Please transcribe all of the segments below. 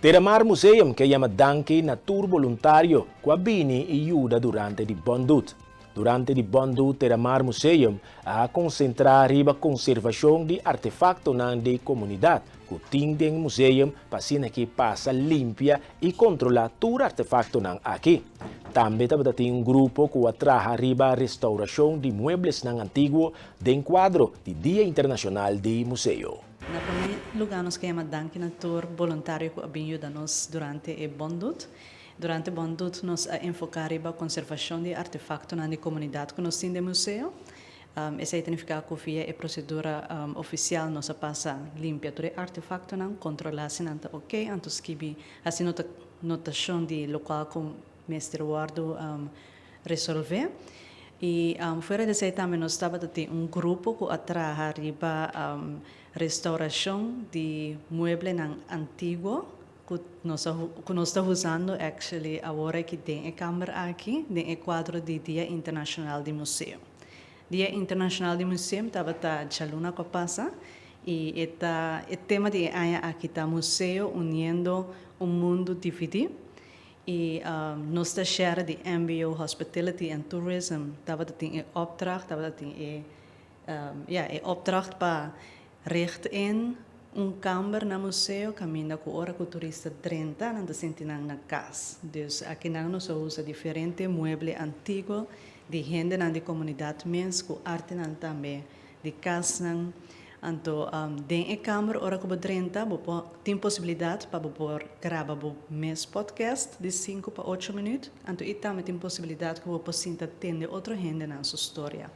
Teramar Museum che chiama Danke Natur Volontario, qua bini aiuta durante di Bondut. Durante di Bondut, Teramar Museum a concentrare riba conservação de artefacto na de comunidade, que tem museum para que passa limpia e controla todo artefacto nan aqui. Também tem um grupo que atraja riba restauração de muebles nan antigo de quadro de Dia Internacional de Museu. Na primeiro lugar, nós queremos dar que natur voluntário que ajuda nos durante o Bondut. Durante o Bondut, nós enfocar a conservação de artefactos na comunidade que nós temos no museu. Essa significa que via a procedura oficial nós passa limpia todo artefacto não controlar se não ok, então escrevi assim notação de local com mestre Eduardo resolver. E fora desse também nós estava ter grupo que atraja riba restauração de mueble antigo que nós estamos usando actually agora que tem a câmera aqui, tem o quadro de Dia Internacional de Museu. Dia Internacional de Museu estava a luna que passa e o tema de aqui está museu unindo mundo dividido. E nós está share de MBO Hospitality and Tourism estava tem opdracht, estava tem opdracht para richten kamer na museu caminha com hora com turista 30 na sentinang na casa. Dus aqui nós usa diferente mueble antigo de gente na de comunidade mens com arte nan também de casa. Então, dentro da câmera, hora que 30, tem possibilidade para gravar o mês podcast de 5 para 8 minutos. Então, e também tem possibilidade que você possa atender outra gente na sua história.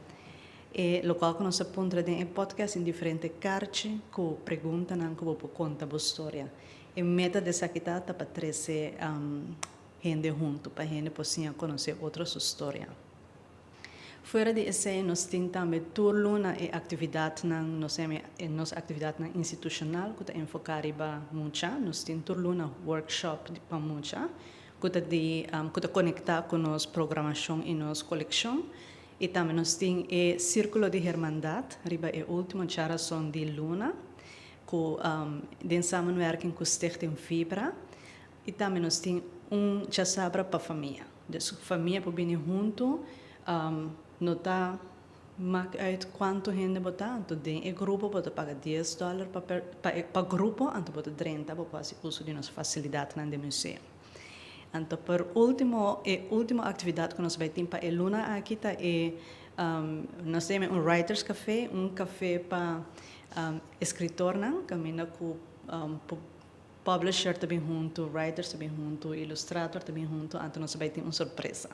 E local que nós apontamos dentro do podcast em diferentes cartas, que perguntam que você conta a história. E meta dessa aqui é para trazer gente junto, para a gente possa conhecer outra sua história. Fora de isso, nós temos também turno na atividade nossa atividade institucional que está enfocada para muita. Nós temos turno na workshop para muita, que está conectado com nossa programação e nossa coleção. E também nós temos o Círculo de Hermandade, riba a última geração de Luna, que tem samenwerking com o Stichting Fibra. E também nós temos chasabra para a família. Então, a família pode vir junto. Nota maak uit quanto gente botar, então tem o grupo bota paga $10 para grupo, então bota 30 para fazer uso de nossa facilidade na museu. Então por última atividade que nós vai ter para a Luna aqui tá nós temos writers café, café para escritor não, caminha com publisher também junto, writers também junto, illustrator também junto, então nós vai ter uma surpresa.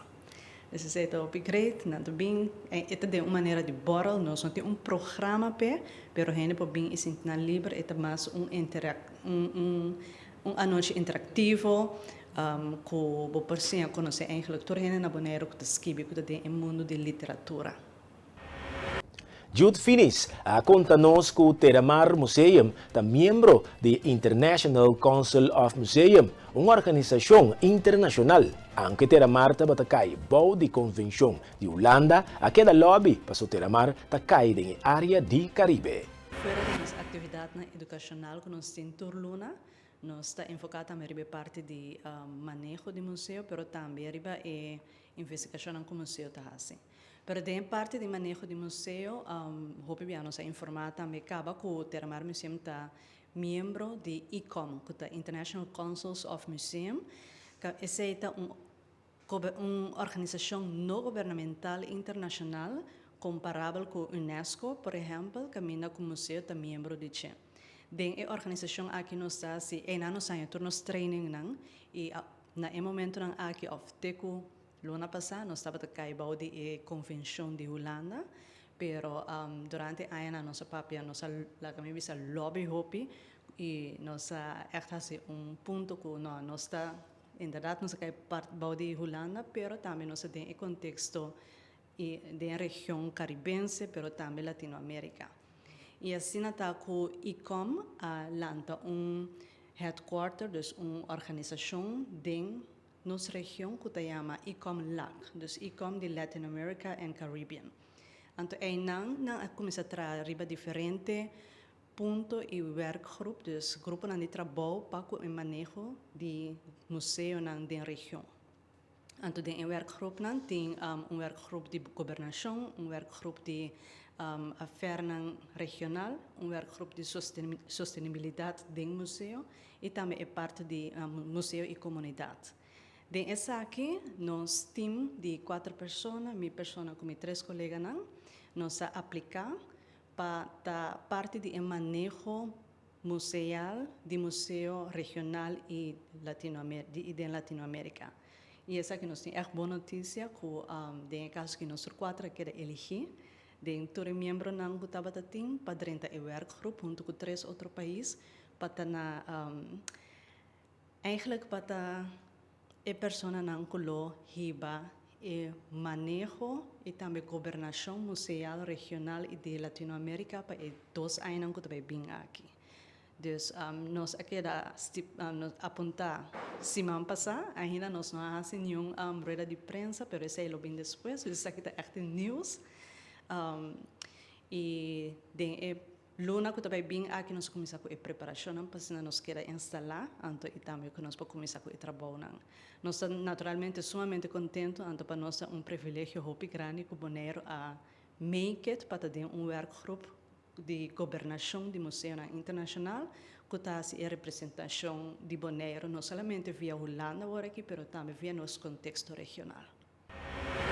Esse é o upgrade, também é uma maneira de borrel, nós não temos programa pero a gente pode vir e sentir livre, é mais anúncio interativo, que você pode conhecer eigenlijk toda a gente na maneira que escreve, que tem no mundo de literatura. Jude Finis conta-nos que o Teramar Museum é membro do International Council of Museum, uma organização internacional. Anche Teramar está cai bom de convenção de Holanda, a que da lobby para o Teramar está cai na área de Caribe. Fora da atividade educacional que nós temos por Luna, nós está enfocado também na parte de manejo de museu, mas também na investigação que o museu está fazendo. Pero de parte de manejo de museu, hope que nós informar também que o Teramar Museum está membro de ICOM, que é International Councils of Museum, que é uma organização não governamental internacional comparável com a UNESCO, por exemplo, que mina com o museu está membro de CHE. Dentro da organização aqui nós está se nós temos training e na momento aqui of Luna passada, nós estávamos a de convenção de Holanda, pero durante a ano nossa papia, nossa lobby hopi, e nossa echt ponto que nós está, inderdaad, nós parte de Holanda, pero também nós tem o contexto da região caribense, pero também Latinoamérica. E assim está com ICOM, lanta headquarter, dus organização dentro nossa região que se chama ICOM LAC, dus ICOM de Latin America and Caribbean. Então, aí não começa a trazer diferentes punto e werkgroep, dus groepen aan die trabalho para o manejo de museu na de região. Então, tem werkgroep tem werkgroep de governação, werkgroep de affaires regional, werkgroep de sustentabilidade do museu e também é parte de museu e comunidade. Den essa aqui, nós team de 4 pessoas, minha pessoa com 3 colegas, nós aplicar para parte de manejo museal de museu regional e de Latinoamérica. E essa aqui nós temos boa notícia, que tem caso que nós 4 querem elegir, tem todo membro não gostava de ter para dentro do werkgroep junto com 3 outros países, para na eigenlijk para a pessoa não colo hiba e manejo e também governação museal regional e de Latinoamérica para 2 anos que também bem aqui. Dus nós aqui apontar semana passada, ainda nós não fazemos nenhuma rueda de prensa, mas isso é bem depois, isso aqui está echt news. E luna que também bem aqui nós começamos com a preparação, para nós queira instalar, então e também que nós podemos começar com o trabalho. Nós estamos naturalmente sumamente contentes, então para nós é privilégio muito grande que Bonaire a make it para ter werkgroep de governação de museu internacional, que está a representação de Bonaire, não somente via Holanda, mas também via nosso contexto regional.